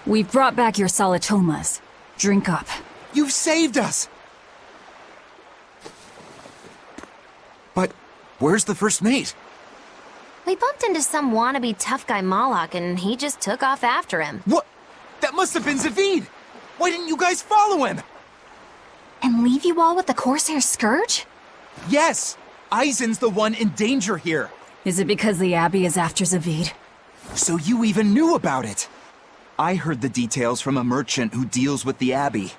We've brought back your solitomas. Drink up. You've saved us! But where's the first mate? We bumped into some wannabe tough guy Moloch and he just took off after him. What? That must have been Zavid! Why didn't you guys follow him? And leave you all with the Corsair Scourge? Yes! Eisen's the one in danger here. Is it because the Abbey is after Zavid? So you even knew about it? I heard the details from a merchant who deals with the Abbey.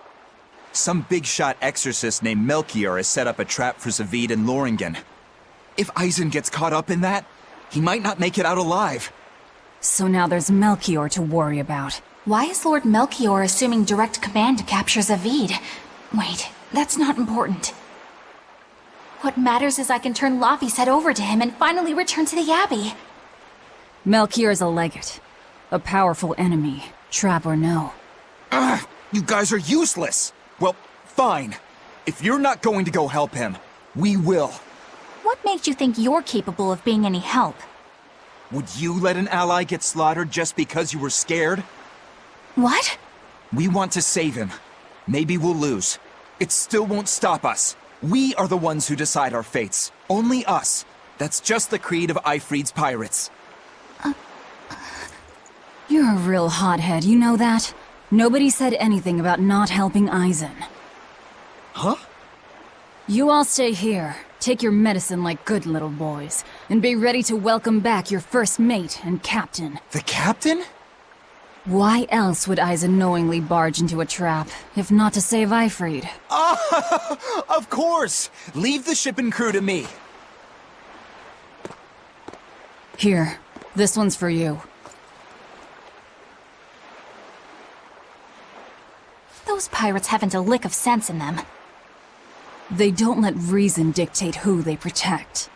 Some big-shot exorcist named Melchior has set up a trap for Zavid and Loringen. If Eisen gets caught up in that, he might not make it out alive. So now there's Melchior to worry about. Why is Lord Melchior assuming direct command to capture Zavid? Wait, that's not important. What matters is I can turn Laufey's head over to him and finally return to the Abbey. Melchior's a legate. A powerful enemy, trap or no. Ugh, you guys are useless! Well, fine. If you're not going to go help him, we will. What makes you think you're capable of being any help? Would you let an ally get slaughtered just because you were scared? What? We want to save him. Maybe we'll lose. It still won't stop us. We are the ones who decide our fates. Only us. That's just the creed of Eifried's pirates. You're a real hothead, you know that? Nobody said anything about not helping Eisen. Huh? You all stay here, take your medicine like good little boys, and be ready to welcome back your first mate and captain. The captain? Why else would Eisen knowingly barge into a trap, if not to save Eifried? Ah, of course! Leave the ship and crew to me. Here, this one's for you. Those pirates haven't a lick of sense in them. They don't let reason dictate who they protect.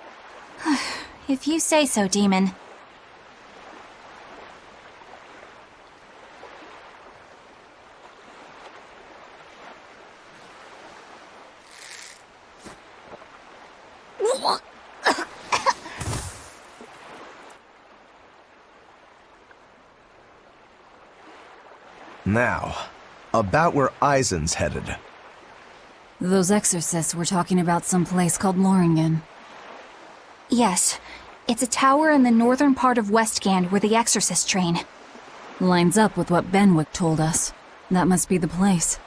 If you say so, Demon. Now, about where Eisen's headed. Those exorcists were talking about some place called Loringen. Yes, it's a tower in the northern part of Westgand where the exorcists train. Lines up with what Benwick told us. That must be the place.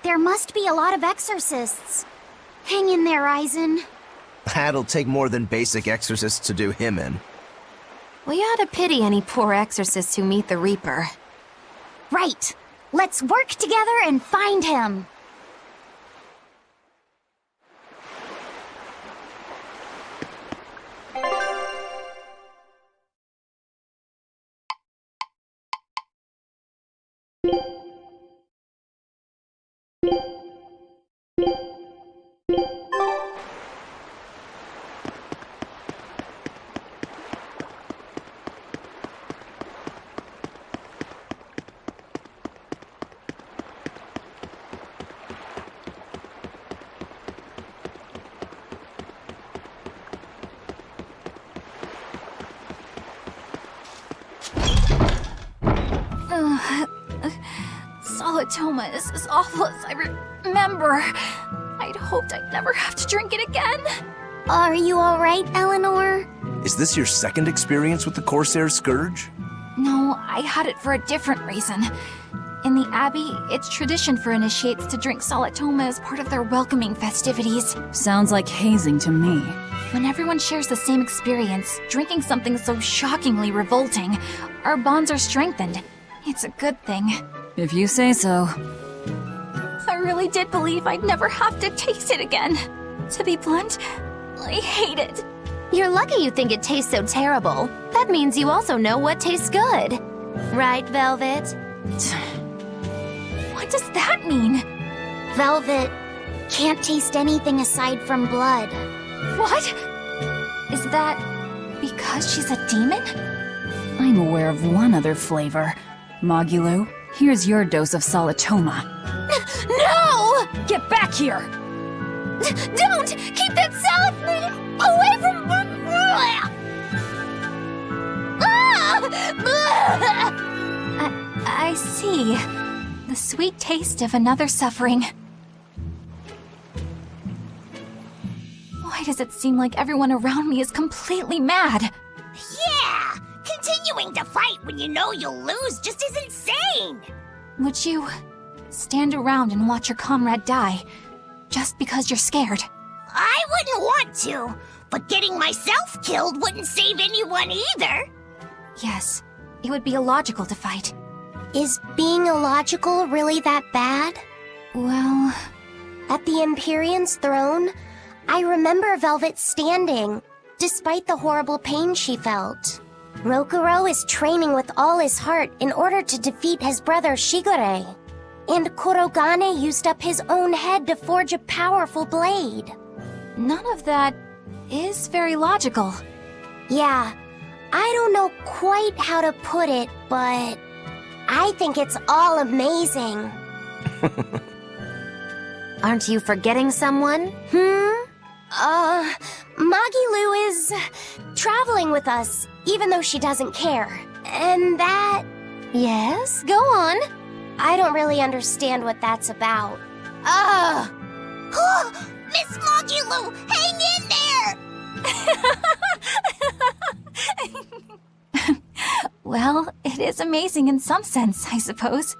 There must be a lot of exorcists. Hang in there, Eisen. That'll take more than basic exorcists to do him in. We ought to pity any poor exorcists who meet the Reaper. Right. Let's work together and find him. Solitoma is as awful as I remember. I'd hoped I'd never have to drink it again. Are you alright, Eleanor? Is this your second experience with the Corsair Scourge? No, I had it for a different reason. In the Abbey, it's tradition for initiates to drink Solitoma as part of their welcoming festivities. Sounds like hazing to me. When everyone shares the same experience, drinking something so shockingly revolting, our bonds are strengthened. It's a good thing. If you say so. I really did believe I'd never have to taste it again. To be blunt, I hate it. You're lucky you think it tastes so terrible. That means you also know what tastes good. Right, Velvet? What does that mean? Velvet can't taste anything aside from blood. What? Is that because she's a demon? I'm aware of one other flavor. Mogulu, here's your dose of Solitoma. No! Get back here! Don't! Keep that salad away from me! I sweet taste of another suffering. Why does it seem like everyone around me is completely mad? Yeah! Continuing to fight when you know you'll lose just is insane! Would you stand around and watch your comrade die just because you're scared? I wouldn't want to, but getting myself killed wouldn't save anyone either. Yes, it would be illogical to fight. Is being illogical really that bad? Well, At the Empyrean's throne, I remember Velvet standing, despite the horrible pain she felt. Rokuro is training with all his heart in order to defeat his brother Shigure. And Kurogane used up his own head to forge a powerful blade. none of that is very logical. Yeah, I don't know quite how to put it, but I think it's all amazing. Aren't you forgetting someone? Magilu is traveling with us, even though she doesn't care. And that... Yes, go on. I don't really understand what that's about. Miss Magilu, hang in there! Well, it is amazing in some sense, I suppose.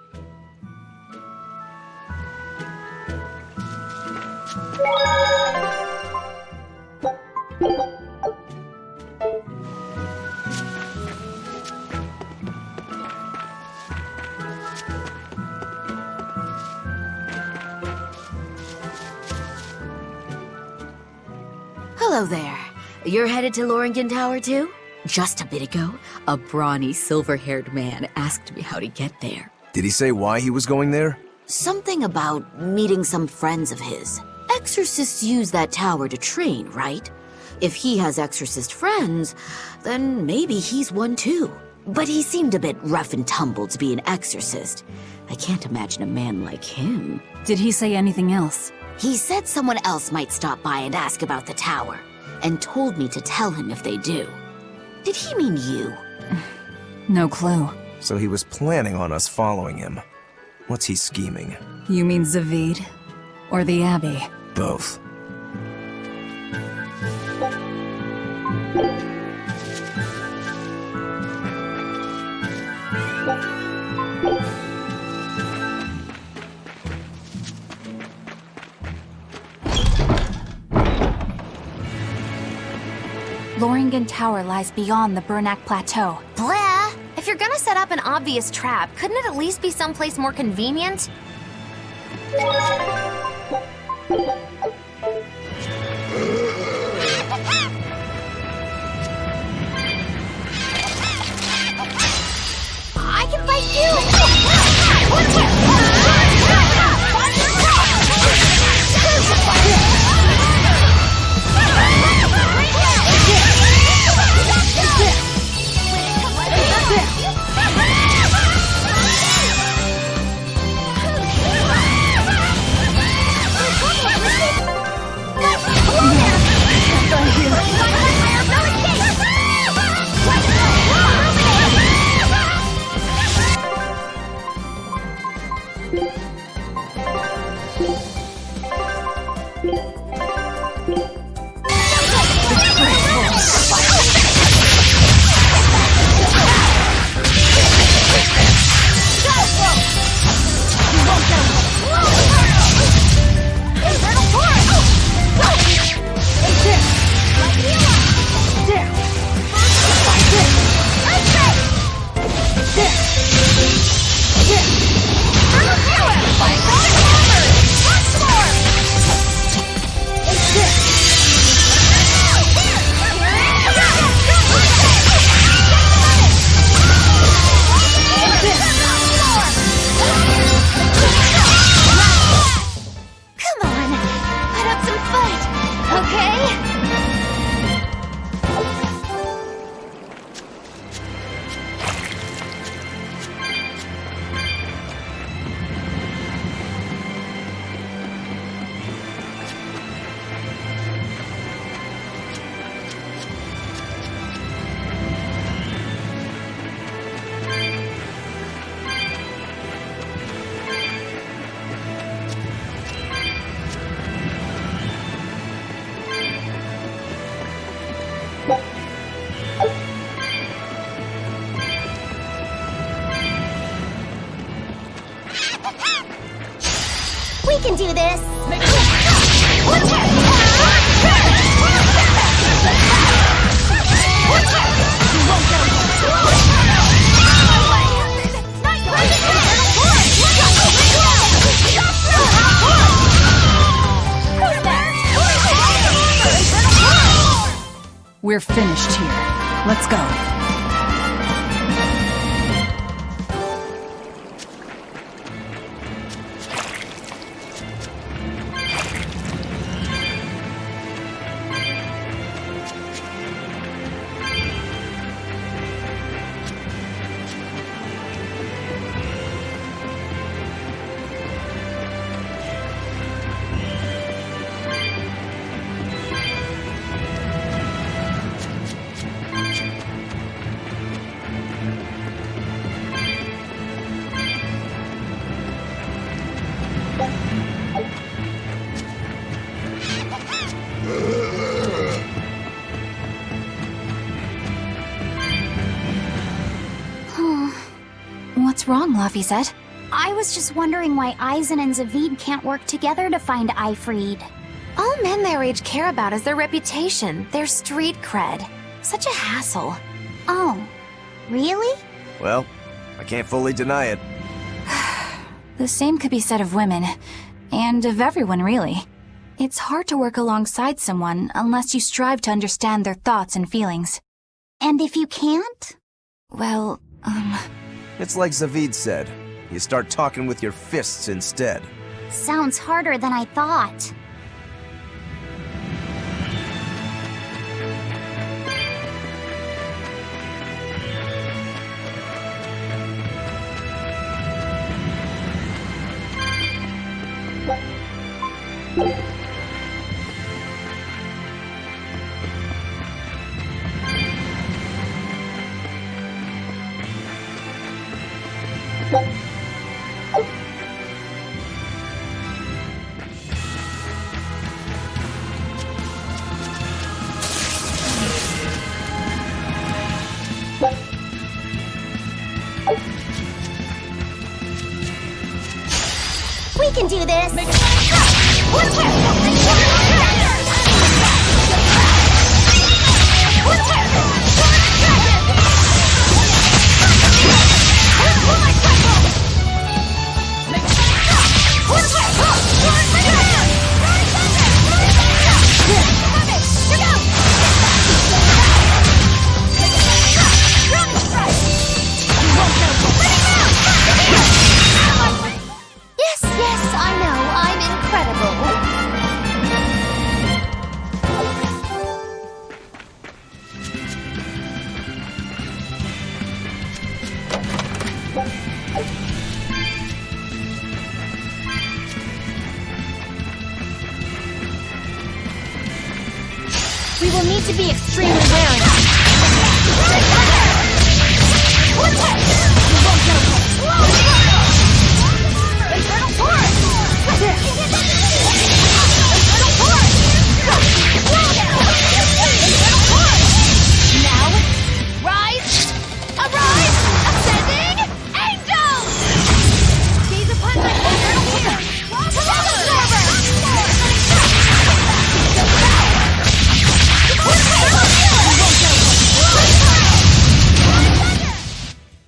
Hello there. You're headed to Loringen Tower too? Just a bit ago, a brawny, silver-haired man asked me how to get there. Did he say why he was going there? Something about meeting some friends of his. Exorcists use that tower to train, right? If he has exorcist friends, then maybe he's one too. But he seemed a bit rough and tumble to be an exorcist. I can't imagine a man like him. Did he say anything else? He said someone else might stop by and ask about the tower, and told me to tell him if they do. Did he mean you? No clue. So he was planning on us following him. What's he scheming? You mean Zavid? Or the Abbey? Both. Loringen Tower lies beyond the Bernac Plateau. Blah! If you're gonna set up an obvious trap, couldn't it at least be someplace more convenient? I can fight do this! We're finished here. Let's go. What's wrong, Laphicet? I was just wondering why Eisen and Zavid can't work together to find Eifried. All men their age care about is their reputation, their street cred. Such a hassle. Oh, really? Well, I can't fully deny it. The same could be said of women, and of everyone, really. It's hard to work alongside someone unless you strive to understand their thoughts and feelings. And if you can't? Well, It's like Zavid said. You start talking with your fists instead. Sounds harder than I thought. We can do this! Yes, I know, I'm incredible. We will need to be extremely wary. Now, rise, arise, ascending, angels! Gaze upon my eternal here!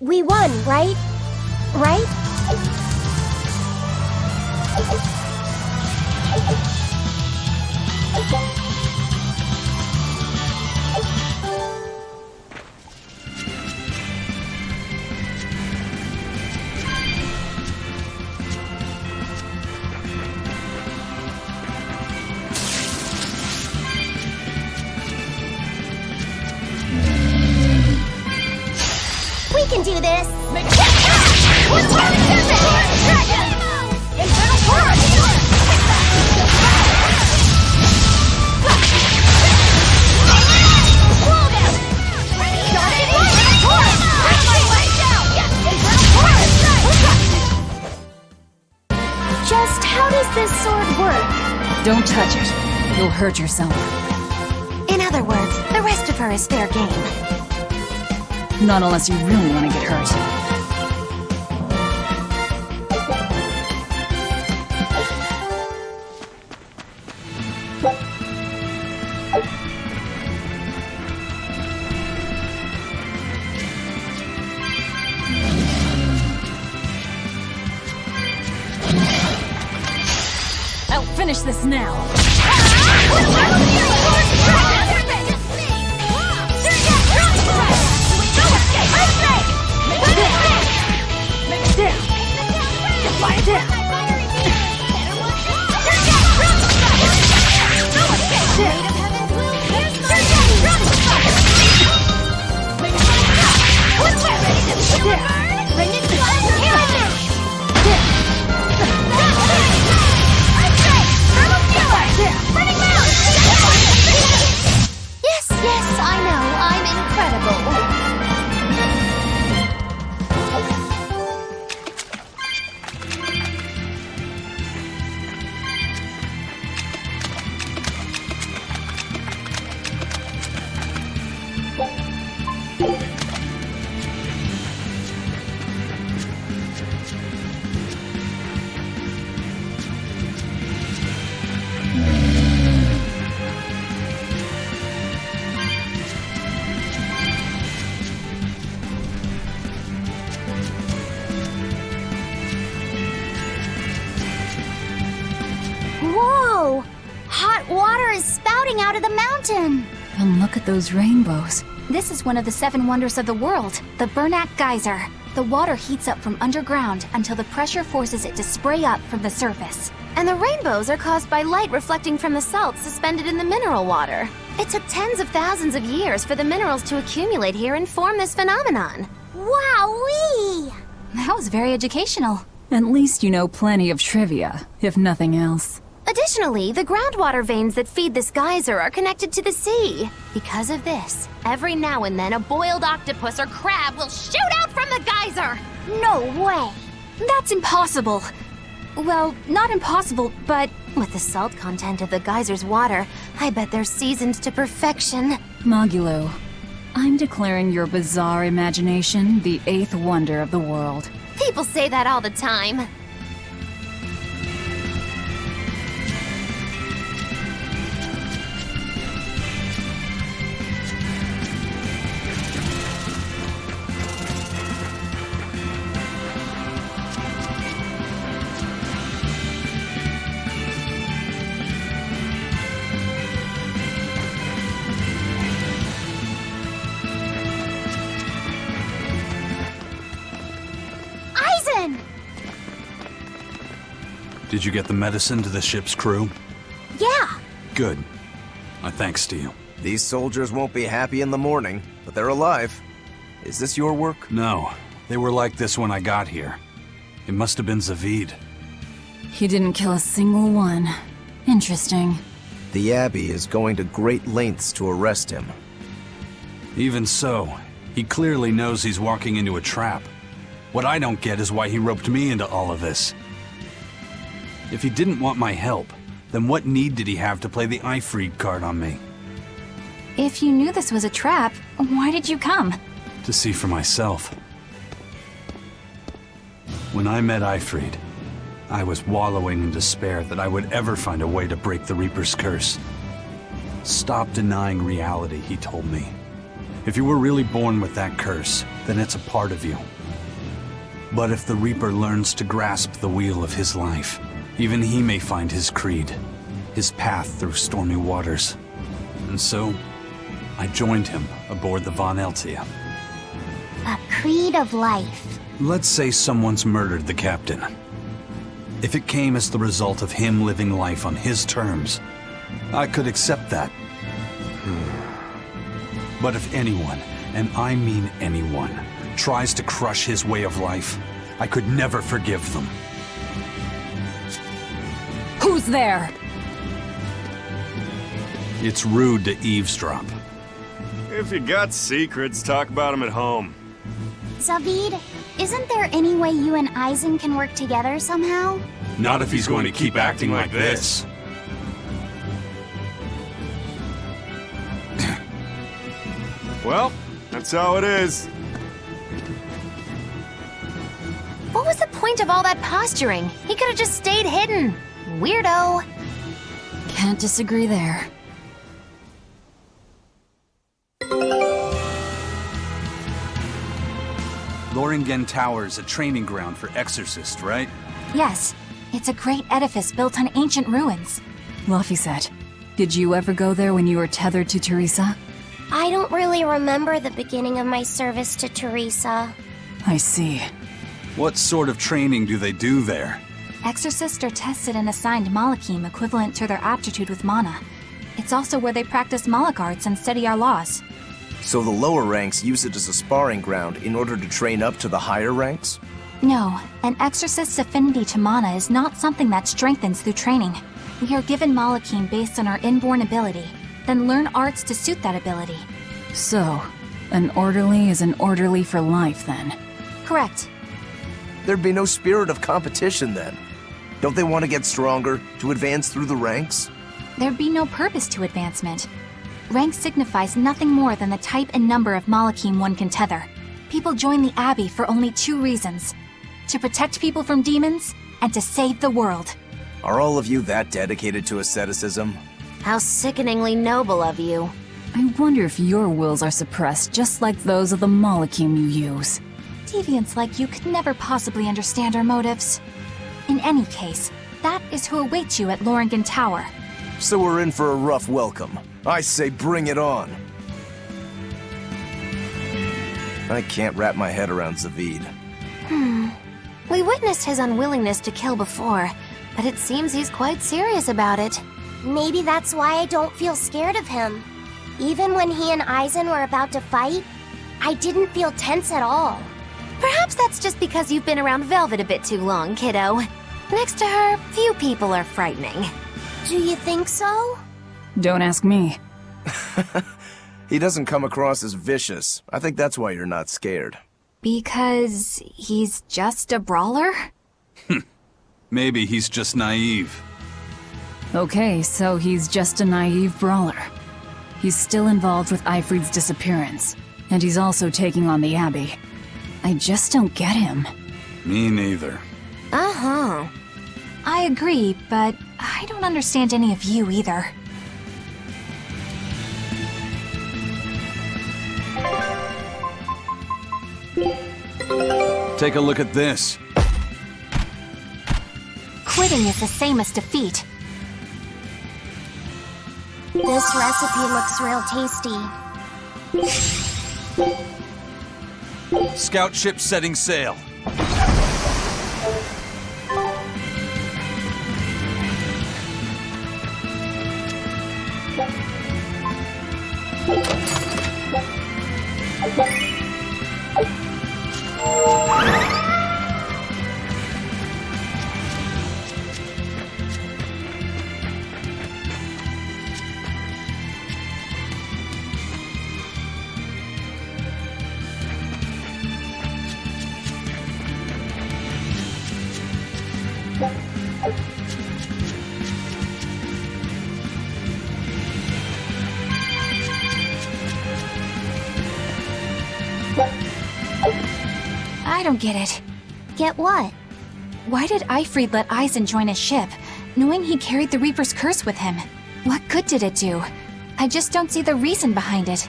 We won, right? Right? We can do this! Just how does this sword work? Don't touch it. You'll hurt yourself. In other words, the rest of her is fair game. Not unless you really want to get hurt. finish this now. Yes, yes, I know. I'm incredible. Whoa! Hot water is spouting out of the mountain! And look at those rainbows. This is one of the 7 wonders of the world, the Bernak Geyser. The water heats up from underground until the pressure forces it to spray up from the surface. And the rainbows are caused by light reflecting from the salts suspended in the mineral water. It took tens of thousands of years for the minerals to accumulate here and form this phenomenon. Wowee! That was very educational. At least you know plenty of trivia, if nothing else. Additionally, the groundwater veins that feed this geyser are connected to the sea. Because of this, every now and then a boiled octopus or crab will shoot out from the geyser! No way! That's impossible. Well, not impossible, but With the salt content of the geyser's water, I bet they're seasoned to perfection. Magilo, I'm declaring your bizarre imagination the 8th wonder of the world. People say that all the time. Did you get the medicine to the ship's crew? Yeah! Good. My thanks to you. These soldiers won't be happy in the morning, but they're alive. Is this your work? No. They were like this when I got here. It must have been Zavid. He didn't kill a single one. Interesting. The Abbey is going to great lengths to arrest him. Even so, he clearly knows he's walking into a trap. What I don't get is why he roped me into all of this. If he didn't want my help, then what need did he have to play the Ifrid card on me? if you knew this was a trap, why did you come? To see for myself. When I met Ifrid, I was wallowing in despair that I would ever find a way to break the Reaper's curse. Stop denying reality, he told me. If you were really born with that curse, then it's a part of you. But if the Reaper learns to grasp the wheel of his life, even he may find his creed, his path through stormy waters. And so, I joined him aboard the Von Eltia. A creed of life. Let's say someone's murdered the captain. If it came as the result of him living life on his terms, I could accept that. But if anyone, and I mean anyone, tries to crush his way of life, I could never forgive them. Who's there? It's rude to eavesdrop. If you got secrets, talk about them at home. Zavid, isn't there any way you and Eisen can work together somehow? Not if he's going to keep acting like this. Well, that's how it is. What was the point of all that posturing? He could have just stayed hidden. Weirdo. Can't disagree there. Loringen Tower is a training ground for exorcists, right? Yes. It's a great edifice built on ancient ruins. Laphicet, did you ever go there when you were tethered to Teresa? I don't really remember the beginning of my service to Teresa. I see. What sort of training do they do there? Exorcists are tested and assigned Malachim equivalent to their aptitude with mana. It's also where they practice Malach arts and study our laws. So the lower ranks use it as a sparring ground in order to train up to the higher ranks? No, an exorcist's affinity to mana is not something that strengthens through training. We are given Malachim based on our inborn ability, then learn arts to suit that ability. So, an orderly is an orderly for life then? Correct. There'd be no spirit of competition then. Don't they want to get stronger, to advance through the ranks? There'd be no purpose to advancement. Rank signifies nothing more than the type and number of Malachim one can tether. People join the Abbey for only 2 reasons: to protect people from demons, and to save the world. Are all of you that dedicated to asceticism? How sickeningly noble of you. I wonder if your wills are suppressed just like those of the Malachim you use. Deviants like you could never possibly understand our motives. In any case, that is who awaits you at Loringen Tower. So we're in for a rough welcome. I say bring it on. I can't wrap my head around Zavid. We witnessed his unwillingness to kill before, but it seems he's quite serious about it. Maybe that's why I don't feel scared of him. Even when he and Eisen were about to fight, I didn't feel tense at all. Perhaps that's just because you've been around Velvet a bit too long, kiddo. Next to her, few people are frightening. Do you think so? Don't ask me. He doesn't come across as vicious. I think that's why you're not scared. Because he's just a brawler? Maybe he's just naive. Okay, so he's just a naive brawler. He's still involved with Eifried's disappearance, and he's also taking on the Abbey. I just don't get him. Me neither. Uh-huh. I agree, but I don't understand any of you either. Take a look at this. Quitting is the same as defeat. This recipe looks real tasty. Scout ship setting sail. I don't get it. Get what? Why did Eifried let Eisen join his ship, knowing he carried the Reaper's curse with him? What good did it do? I just don't see the reason behind it.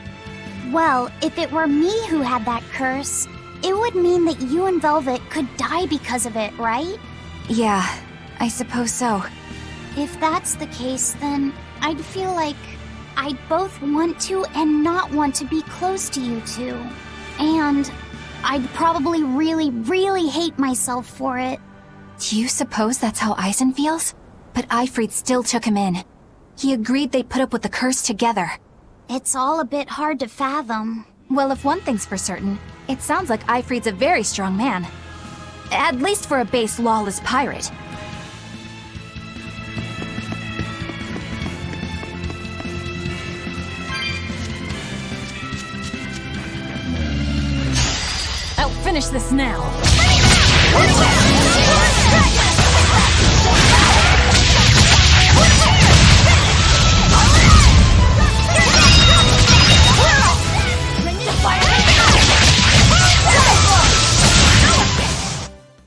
Well, if it were me who had that curse, it would mean that you and Velvet could die because of it, right? Yeah, I suppose so. If that's the case, then I'd feel like I'd both want to and not want to be close to you two. And I'd probably really, really hate myself for it. Do you suppose that's how Eisen feels? But Eifried still took him in. He agreed they'd put up with the curse together. It's all a bit hard to fathom. Well, if one thing's for certain, it sounds like Eifried's a very strong man. At least for a base lawless pirate. I'll finish this now.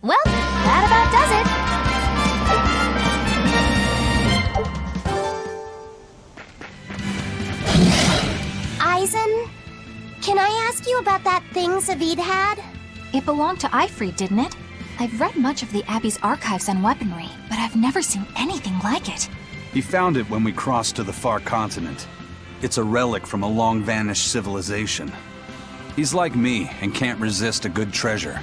Well, that about does it. Eisen, can I ask you about that thing Zavid had? It belonged to Eifried, didn't it? I've read much of the Abbey's archives on weaponry, but but I've never seen anything like it. He found it when we crossed to the far continent. It's a relic from a long-vanished civilization. He's like me and can't resist a good treasure.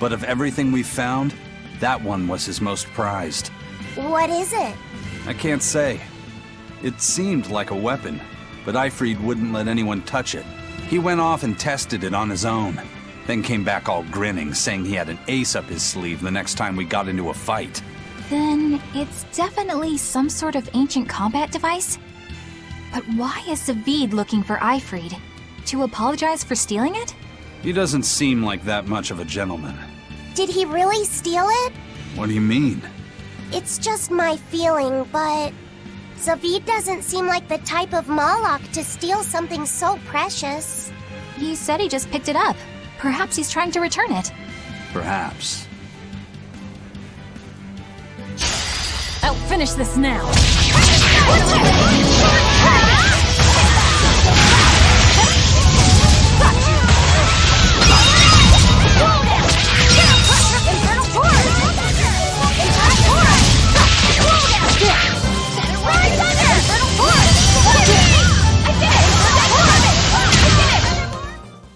But of everything we've found, that one was his most prized. What is it? I can't say. It seemed like a weapon, but Eifried wouldn't let anyone touch it. He went off and tested it on his own, then came back all grinning, saying he had an ace up his sleeve the next time we got into a fight. Then it's definitely some sort of ancient combat device? But why is Zavid looking for Eifried? To apologize for stealing it? He doesn't seem like that much of a gentleman. Did he really steal it? What do you mean? It's just my feeling, but Zavid doesn't seem like the type of Malak to steal something so precious. He said he just picked it up. Perhaps he's trying to return it. Perhaps. I'll finish this now.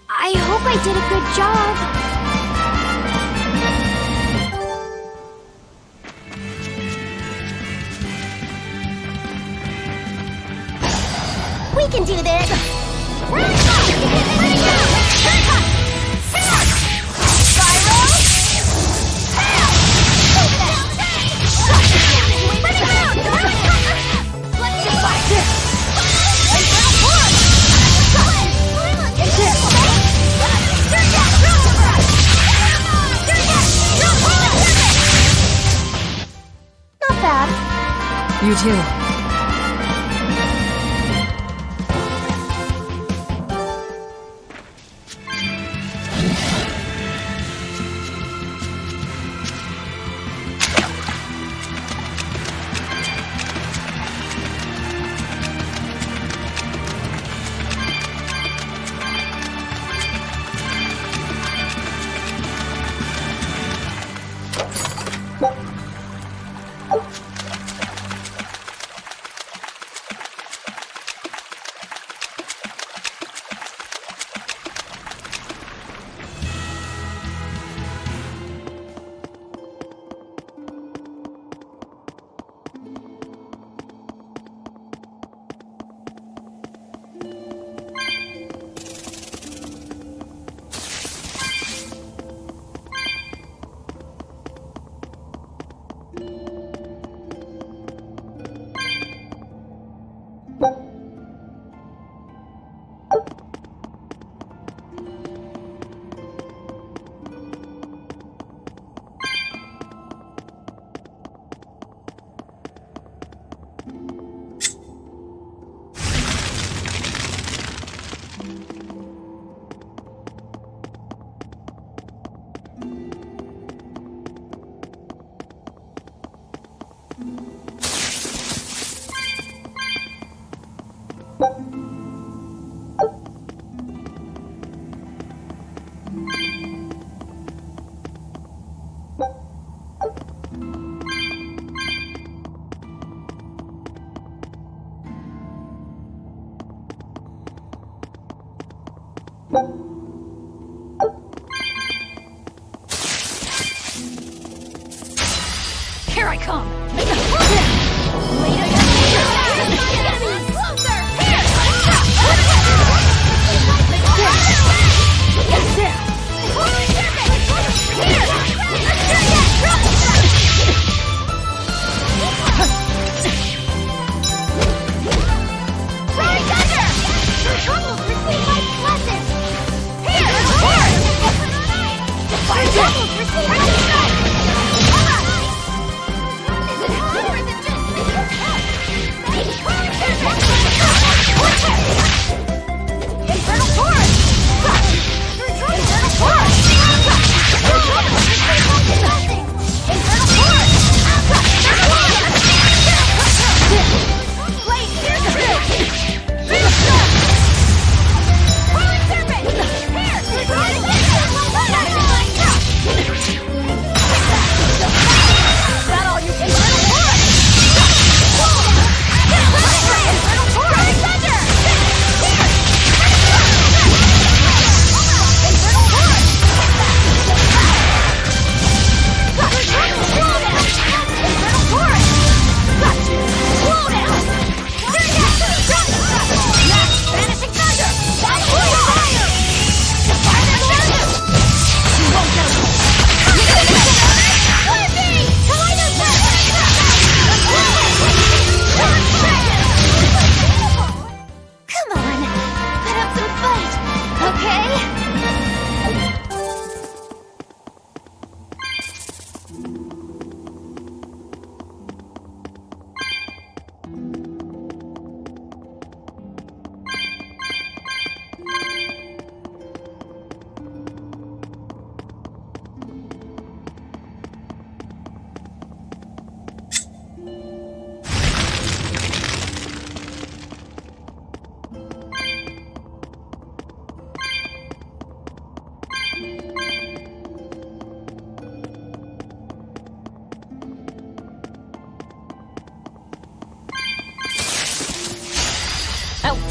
I hope I did a good job. We can do this! Not bad. You too. Here I come!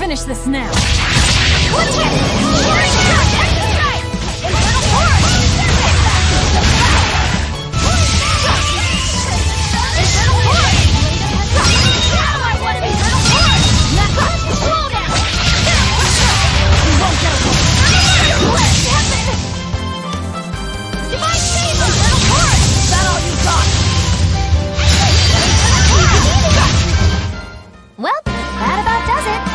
finish this now. Well, that about does it.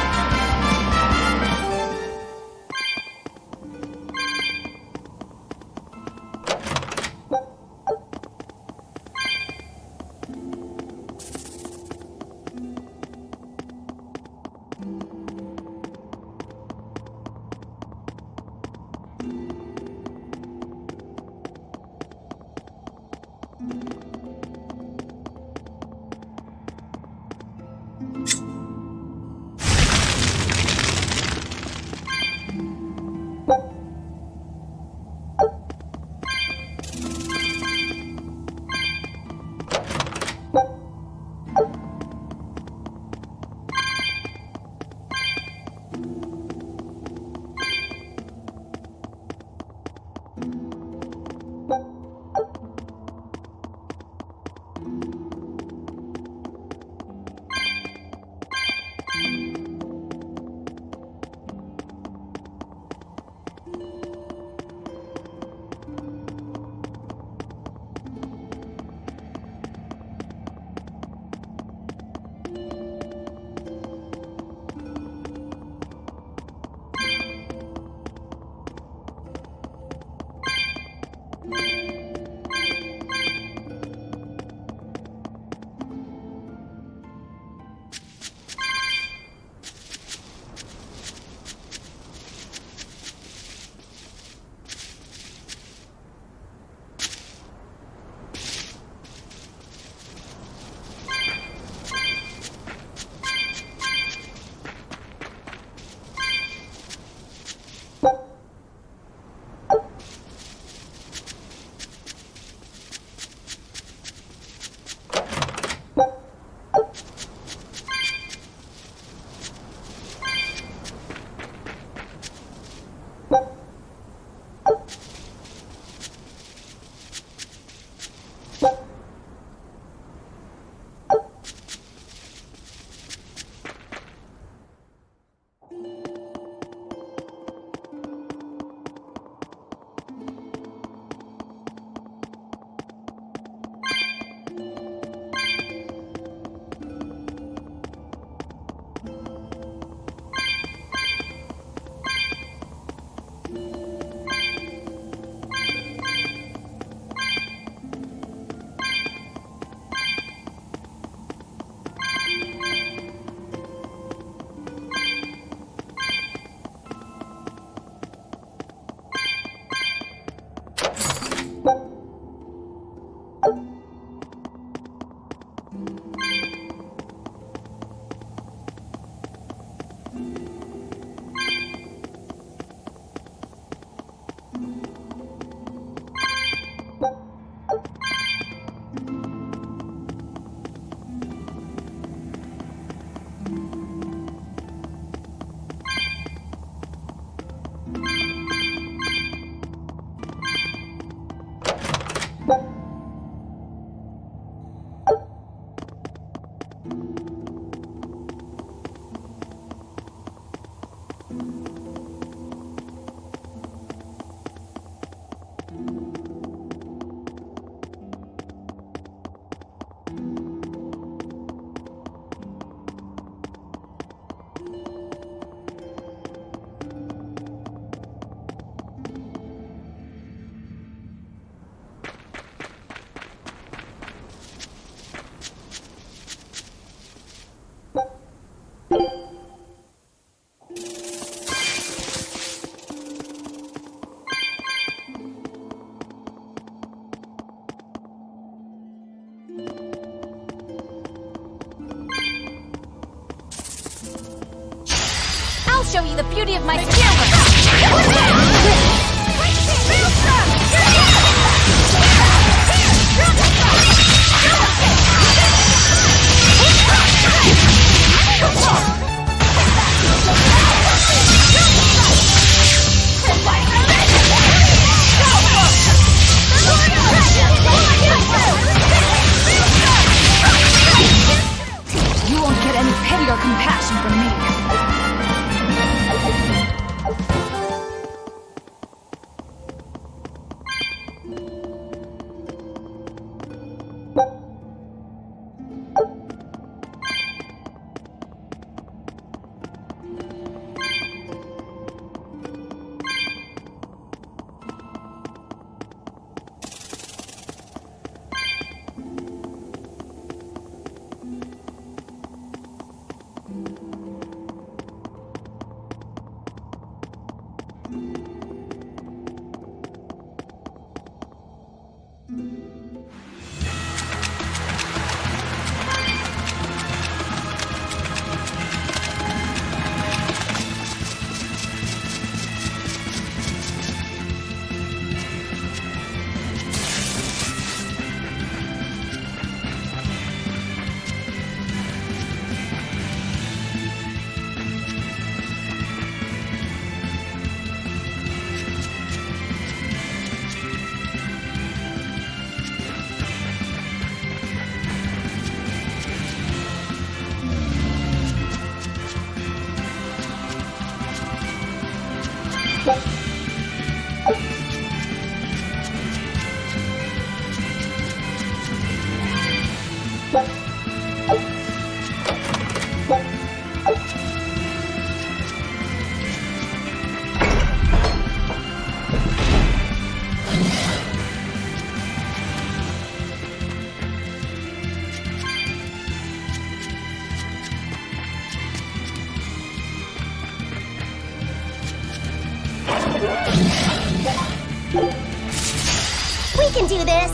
show you the beauty of my skill. We can do this!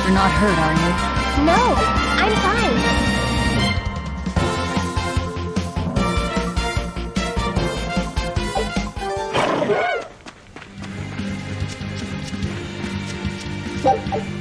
You're not hurt, are you? No, I'm fine.